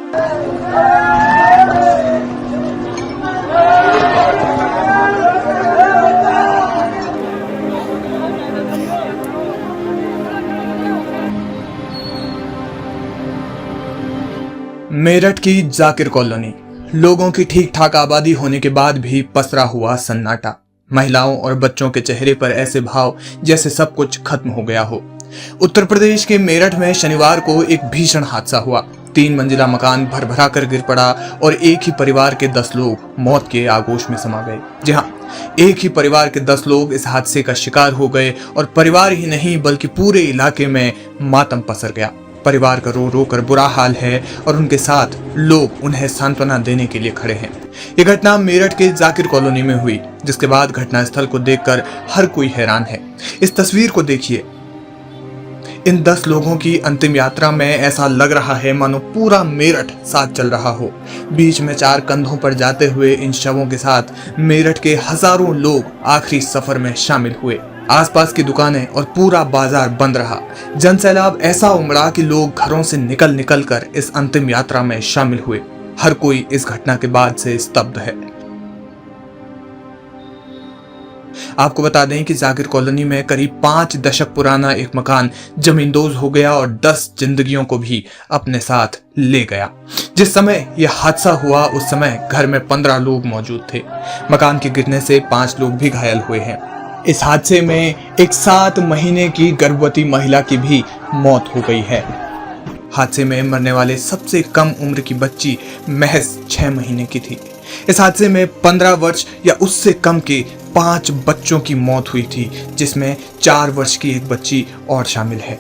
मेरठ की जाकिर कॉलोनी, लोगों की ठीक ठाक आबादी होने के बाद भी पसरा हुआ सन्नाटा। महिलाओं और बच्चों के चेहरे पर ऐसे भाव जैसे सब कुछ खत्म हो गया हो। उत्तर प्रदेश के मेरठ में शनिवार को एक भीषण हादसा हुआ। 3 मंजिला मकान भरभरा कर गिर पड़ा और एक ही परिवार के 10 लोग मौत के आगोश में समा गए। जी हाँ, एक ही परिवार के 10 लोग इस हादसे का शिकार हो गए और परिवार ही नहीं बल्कि पूरे इलाके में मातम पसर गया। परिवार का रो रो कर बुरा हाल है और उनके साथ लोग उन्हें सांत्वना देने के लिए खड़े हैं। ये घटना मेरठ के जाकिर कॉलोनी में हुई, जिसके बाद घटनास्थल को देखकर हर कोई हैरान है। इस तस्वीर को देखिए। इन 10 लोगों की अंतिम यात्रा में ऐसा लग रहा है मानो पूरा मेरठ साथ चल रहा हो। बीच में 4 कंधों पर जाते हुए इन शवों के साथ मेरठ के हजारों लोग आखिरी सफर में शामिल हुए। आसपास की दुकानें और पूरा बाजार बंद रहा। जनसैलाब ऐसा उमड़ा कि लोग घरों से निकल कर इस अंतिम यात्रा में शामिल हुए। हर कोई इस घटना के बाद से स्तब्ध है। आपको बता दें कि जाकिर कॉलोनी में करीब 5 दशक पुराना एक मकान जमींदोज हो गया और 10 जिंदगियों को भी अपने साथ ले गया। जिस समय यह हादसा हुआ उस समय घर में 15 लोग मौजूद थे। मकान के गिरने से 5 लोग भी घायल हुए हैं। इस हादसे में एक 7 महीने की गर्भवती महिला की भी मौत हो गई है। हादसे में मरने वाले सबसे कम उम्र की बच्ची महज 6 महीने की थी। इस हादसे में 15 वर्ष या उससे कम के 5 बच्चों की मौत हुई थी, जिसमें 4 वर्ष की एक बच्ची और शामिल है।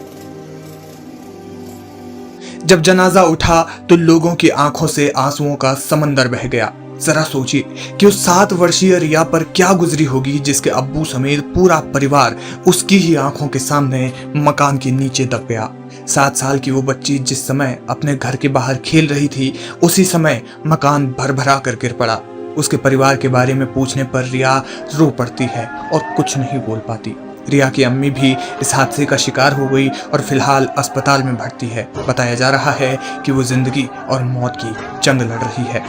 जब जनाजा उठा तो लोगों की आंखों से आंसुओं का समंदर बह गया। जरा सोचिए कि उस 7 वर्षीय रिया पर क्या गुजरी होगी, जिसके अब्बू समेत पूरा परिवार उसकी ही आंखों के सामने मकान के नीचे दब गया। 7 साल की वो बच्ची जिस समय अपने घर के बाहर खेल रही थी, उसी समय मकान भरभरा कर गिर पड़ा। उसके परिवार के बारे में पूछने पर रिया रो पड़ती है और कुछ नहीं बोल पाती। रिया की अम्मी भी इस हादसे का शिकार हो गई और फिलहाल अस्पताल में भर्ती है। बताया जा रहा है कि वो जिंदगी और मौत की जंग लड़ रही है।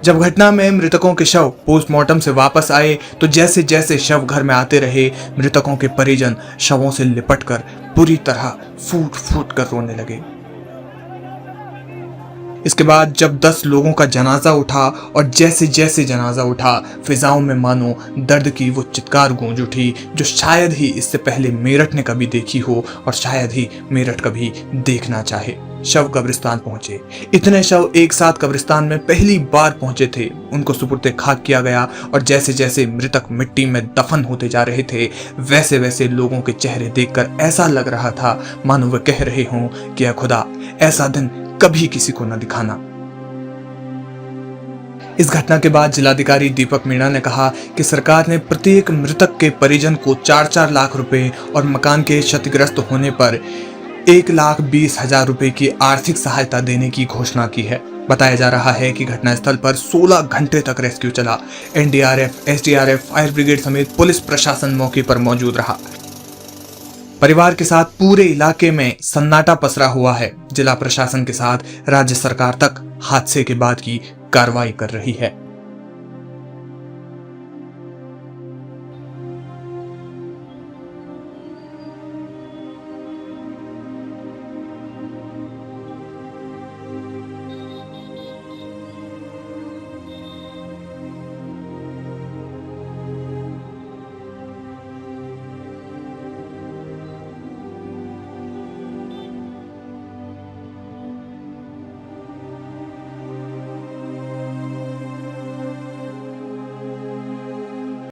जब घटना में मृतकों के शव पोस्टमार्टम से वापस आए तो जैसे जैसे शव घर में आते रहे, मृतकों के परिजन शवों से लिपटकर बुरी तरह फूट फूट कर रोने लगे। इसके बाद जब 10 लोगों का जनाजा उठा और जैसे जैसे जनाजा उठा, फिजाओं में मानो दर्द की वो चित्कार गूंज उठी जो शायद ही इससे पहले मेरठ ने कभी देखी हो और शायद ही मेरठ कभी देखना चाहे। शव कब्रिस्तान पहुंचे। इतने शव एक साथ कब्रिस्तान में पहली बार पहुंचे थे। उनको सुपुर्दे खाक किया गया और जैसे जैसे मृतक मिट्टी में दफन होते जा रहे थे, वैसे वैसे लोगों के चेहरे देखकर ऐसा लग रहा था मानो वे कह रहे हों कि या खुदा, ऐसा दिन कभी किसी को न दिखाना। इस घटना के बाद जिलाधिकारी दीपक मीणा ने कहा कि सरकार ने प्रत्येक मृतक के परिजन को 4-4 लाख रुपए और मकान के क्षतिग्रस्त होने पर 1,20,000 रुपए की आर्थिक सहायता देने की घोषणा की है। बताया जा रहा है कि घटनास्थल पर 16 घंटे तक रेस्क्यू चला। एनडीआरएफ, एसडीआरएफ, फायर ब्रिगेड समेत पुलिस प्रशासन मौके पर मौजूद रहा। परिवार के साथ पूरे इलाके में सन्नाटा पसरा हुआ है। जिला प्रशासन के साथ राज्य सरकार तक हादसे के बाद की कार्रवाई कर रही है।